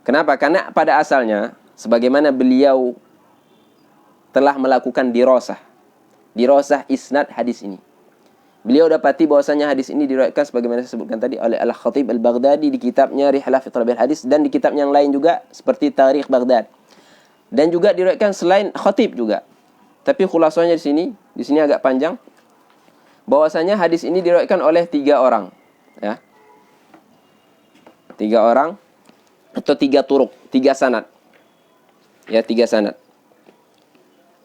Kenapa? Karena pada asalnya sebagaimana beliau telah melakukan dirosah isnad hadis ini. Beliau dapati bahwasanya hadis ini diriwayatkan sebagaimana disebutkan tadi oleh Al-Khatib Al-Baghdadi di kitabnya Rihlah fi Talabil Hadis, dan di kitab yang lain juga seperti Tarikh Baghdad. Dan juga diriwayatkan selain Khatib juga. Tapi khulasanya di sini agak panjang. Bahwasanya hadis ini diriwayatkan oleh 3 orang, ya. 3 orang atau 3 turuk, 3 sanad. Ya, 3 sanad.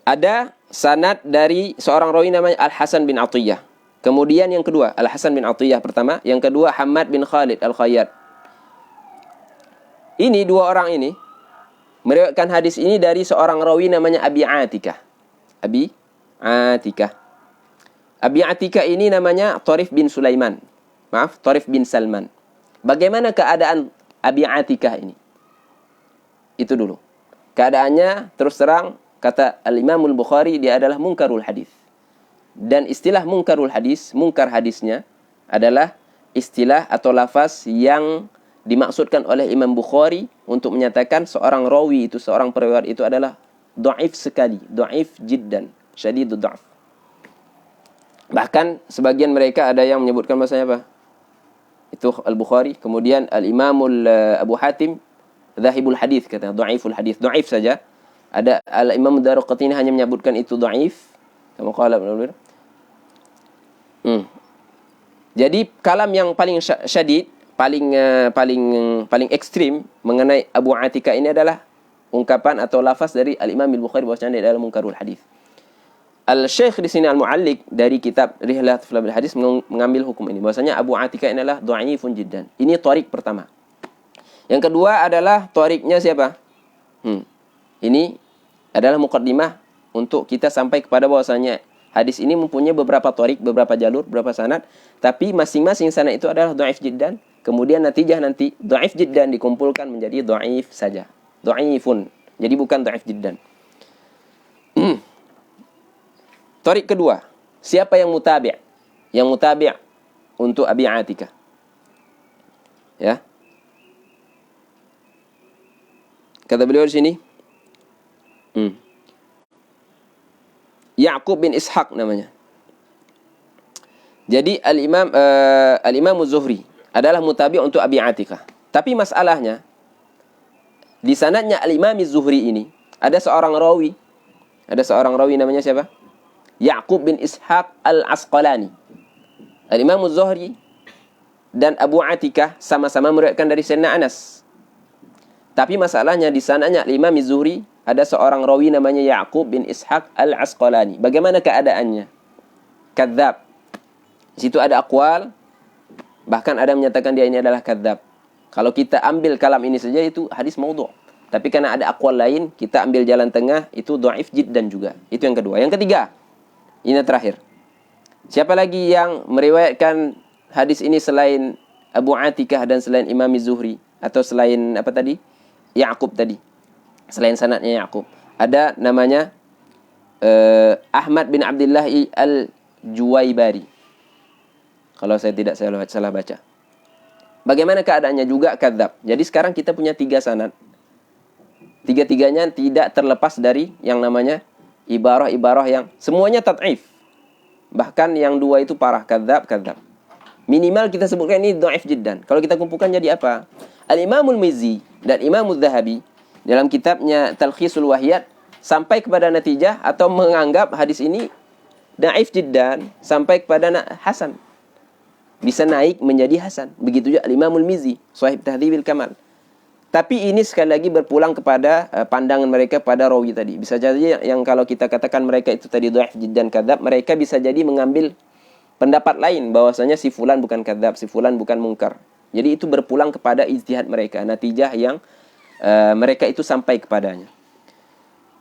Ada sanad dari seorang rawi namanya Al-Hasan bin Atiyah. Kemudian yang kedua, Al-Hasan bin Atiyah pertama, yang kedua Hammad bin Khalid Al-Khayyat. Ini 2 orang ini meriwayatkan hadis ini dari seorang rawi namanya Abi Atikah. Abi Atikah ini namanya Tarif bin Sulaiman. Tarif bin Salman. Bagaimana keadaan Abi Atikah ini? Itu dulu. Keadaannya terus terang kata Al-Imam Al-Bukhari dia adalah munkarul hadis. Dan istilah munkarul hadis, mungkar hadisnya adalah istilah atau lafaz yang dimaksudkan oleh Imam Bukhari untuk menyatakan seorang rawi itu, seorang perawi itu adalah dhaif sekali, dhaif jiddan, syadidud dha'f. Bahkan sebagian mereka ada yang menyebutkan bahasanya apa? Itu Al-Bukhari, kemudian Al-Imam Abu Hatim dhahibul hadis, kata dhaiful hadis, dhaif saja. Ada Al-Imam Ad-Darqutni hanya menyebutkan itu dhaif. Kamu qala benar-benar. Jadi kalam yang paling syadid, paling ekstrim mengenai Abu Atikah ini adalah ungkapan atau lafaz dari Al-Imam Al-Bukhari bahwasanya dia adalah munkarul hadis. Al-Syekh di sini Al-Mu'alliq dari kitab Rihlah fi Talabil Hadis mengambil hukum ini bahwasanya Abu Atikah ini adalah dhaifun jiddan. Ini tariq pertama. Yang kedua adalah tariqnya siapa? Ini adalah muqaddimah untuk kita sampai kepada bahwasanya hadis ini mempunyai beberapa tariq, beberapa jalur, beberapa sanad, tapi masing-masing sanad itu adalah dhaif jiddan. Kemudian natijah nanti dhaif jiddan dikumpulkan menjadi dhaif saja. Dhaifun. Jadi bukan dhaif jiddan. Tariq kedua, siapa yang mutabi'? Yang mutabi' untuk Abi Atikah. Ya. Kata beliau di sini, Ya'qub bin Ishaq namanya. Jadi Al-Imam Az-Zuhri adalah mutabi' untuk Abi Atikah. Tapi masalahnya di sanadnya Al-Imam Az-Zuhri ini ada seorang rawi. Ada seorang rawi namanya siapa? Ya'qub bin Ishaq Al-Asqalani. Al-Imam Az-Zuhri dan Abu Atikah sama-sama meriwayatkan dari Sayyidina Anas. Tapi masalahnya di sanadnya Al-Imam Az-Zuhri ada seorang rawi namanya Ya'qub bin Ishaq Al-Asqalani. Bagaimana keadaannya? Kadzab. Di situ ada aqwal, bahkan ada menyatakan dia ini adalah kadzab. Kalau kita ambil kalam ini saja itu hadis maudhu'. Tapi karena ada aqwal lain, kita ambil jalan tengah, itu dhaif jiddan juga. Itu yang kedua. Yang ketiga, ini yang terakhir. Siapa lagi yang meriwayatkan hadis ini selain Abu Atikah dan selain Imam Az-Zuhri atau selain apa tadi? Ya'qub tadi. Selain sanadnya Ya'qub. Ada namanya Ahmad bin Abdullah Al-Juwaibari. Kalau saya tidak salah baca. Bagaimana keadaannya juga kadzab. Jadi sekarang kita punya 3 sanad. Tiga-tiganya tidak terlepas dari yang namanya ibarah-ibarah yang semuanya tad'if. Bahkan yang 2 itu parah, kadzab. Minimal kita sebutkan ini dhaif jiddan. Kalau kita kumpulkan jadi apa? Al-Imamul Mizzi dan Imamul Dhahabi dalam kitabnya Talkhisul Wahyat sampai kepada natijah atau menganggap hadis ini dhaif jiddan sampai kepada hasan. Bisa naik menjadi hasan. Begitu juga Al-Imamul Mizzi, Shahib Tahdhibil Kamal. Tapi ini sekali lagi berpulang kepada pandangan mereka pada rawi tadi. Bisa jadi yang kalau kita katakan mereka itu tadi dhaif jiddan kadzab, mereka bisa jadi mengambil pendapat lain bahwasanya si fulan bukan kadzab, si fulan bukan mungkar. Jadi itu berpulang kepada ijtihad mereka, natijah yang mereka itu sampai kepadanya.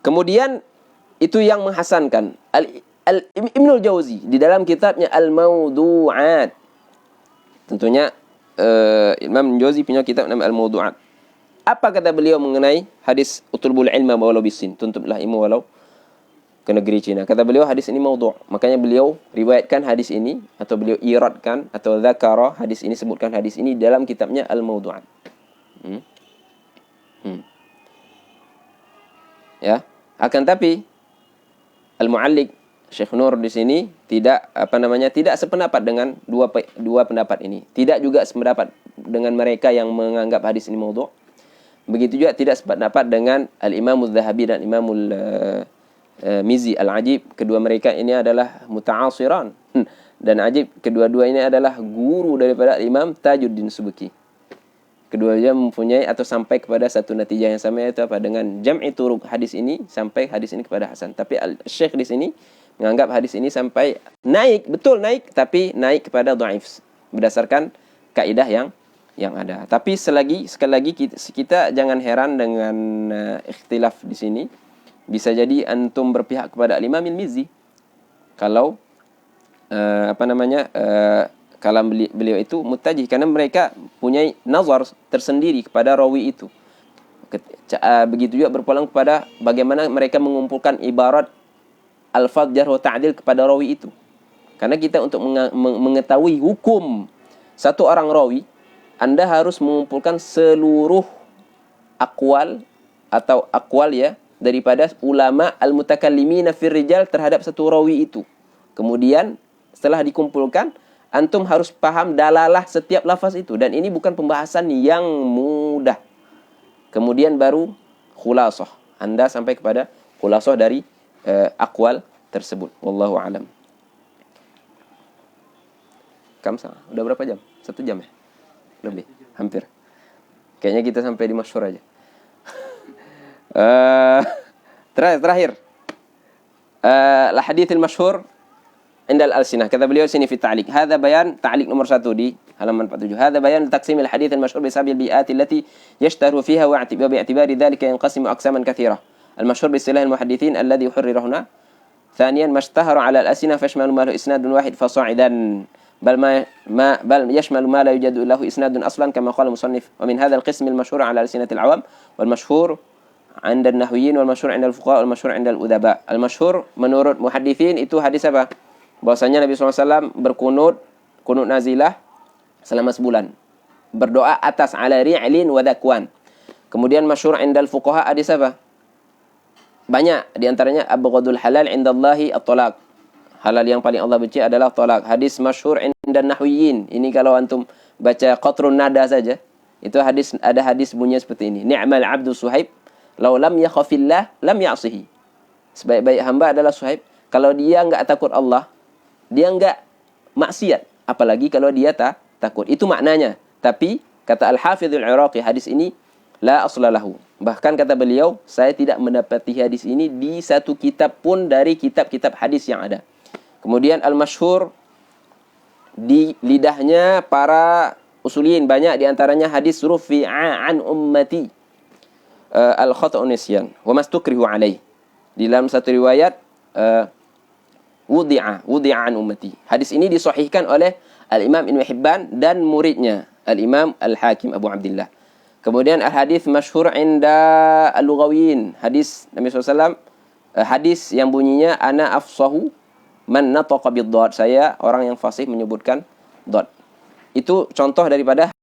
Kemudian itu yang menghasankan Ibnul Jauzi di dalam kitabnya Al-Mawdu'at. Tentunya Imam Jauzi punya kitab nama Al-Mawdu'at. Apa kata beliau mengenai hadis utulbul ilma walau bisin, tuntutlah ilmu walau ke negeri Cina. Kata beliau hadis ini maudhu'. Makanya beliau riwayatkan hadis ini atau beliau iradkan atau dzakara hadis ini, sebutkan hadis ini dalam kitabnya Al-Mawdu'at. Ya, akan tapi Al-Mu'alliq Syekh Nur di sini tidak tidak sependapat dengan dua pendapat ini. Tidak juga sependapat dengan mereka yang menganggap hadis ini maudhu'. Begitu juga tidak sependapat dengan Al-Imam Adz-Dzahabi dan Imamul Mizzi Al-Ajib. Kedua mereka ini adalah muta'asiran. Dan Ajib kedua-dua ini adalah guru daripada Imam Tajuddin Subki. Keduanya mempunyai atau sampai kepada satu natijah yang sama, yaitu apa? Dengan jam'i turuq hadis ini sampai hadis ini kepada hasan. Tapi Syekh di sini menganggap hadis ini sampai naik, betul naik, tapi naik kepada dhaif berdasarkan kaidah yang ada. Tapi sekali lagi kita jangan heran dengan ikhtilaf di sini. Bisa jadi antum berpihak kepada Imam Al-Mizzi kalau kalam beliau itu mutajih, karena mereka punya nazar tersendiri kepada rawi itu. Begitu juga berpulang kepada bagaimana mereka mengumpulkan ibarat alfaz jarh wa ta'dil kepada rawi itu. Karena kita untuk mengetahui hukum satu orang rawi, Anda harus mengumpulkan seluruh akwal atau akwal ya daripada ulama al-mutakallimina fir rijal terhadap satu rawi itu. Kemudian setelah dikumpulkan, antum harus paham dalalah setiap lafaz itu, dan ini bukan pembahasan yang mudah. Kemudian baru khulasah, Anda sampai kepada khulasah dari akwal tersebut. Wallahu a'lam. Kamsa, udah berapa jam? 1 jam ya? Lebih, hampir. Kayaknya kita sampai di masyhur aja. Terakhir. Al-hadits al-masyhur عند الألسنة. Kata beliau sini fi ta'liq. Hadza bayan, ta'liq nomor 1 di halaman 47. Hadza bayan taqsim al-hadits al-masyhur bi sabil bi'at allati yashtaru fiha wa bi'tibari dhalika yanqasimu aqsaman katsira. Al-masyhur bi istilah al-muhaddithin alladhi hurrira huna. ثانيا ما اشتهر على الألسنة فيشمل ما له إسناد واحد فصاعدا بل يشمل ما لا يوجد له إسناد أصلا كما قال المصنف. ومن هذا القسم المشهور على ألسنة العوام والمشهور عند النحويين والمشهور عند الفقهاء والمشهور عند الأدباء. Al-masyhur menurut muhaddithin itu hadis apa? Bahwasanya Nabi SAW berkunut nazilah selama sebulan. Berdoa atas ala ri'lin wa dhakwan. Kemudian masyhur indal fuqaha hadis apa? Banyak, diantaranya abghadul halal indallahi at-talaq. Halal yang paling Allah benci adalah talak. Hadis masyhur indan nahwiyin. Ini kalau antum baca qatrun nada saja, itu ada hadis bunyinya seperti ini. Ni'mal abdu Suhaib, law lam yakhafillah lam ya'sihi. Sebaik-baik hamba adalah Suhaib, kalau dia enggak takut Allah, dia enggak maksiat, apalagi kalau dia takut. Itu maknanya. Tapi kata Al-Hafidhul Iraqi, hadis ini la aslalahu. Bahkan kata beliau, saya tidak mendapati hadis ini di satu kitab pun dari kitab-kitab hadis yang ada. Kemudian al-masyhur di lidahnya para usuliyin, banyak diantaranya hadis rufi'a an ummati al-khata'u nisyan wa mastukrihu alaih. Di dalam satu riwayat wudi'a an ummati. Hadis ini disahihkan oleh Al-Imam Ibnu Hibban dan muridnya Al-Imam Al-Hakim Abu Abdillah. Kemudian al-hadis masyhur inda al-lughawiyin. Hadis Nabi SAW, hadis yang bunyinya ana afsahu man nataqa bid-dhad. Saya orang yang fasih menyebutkan dhad. Itu contoh daripada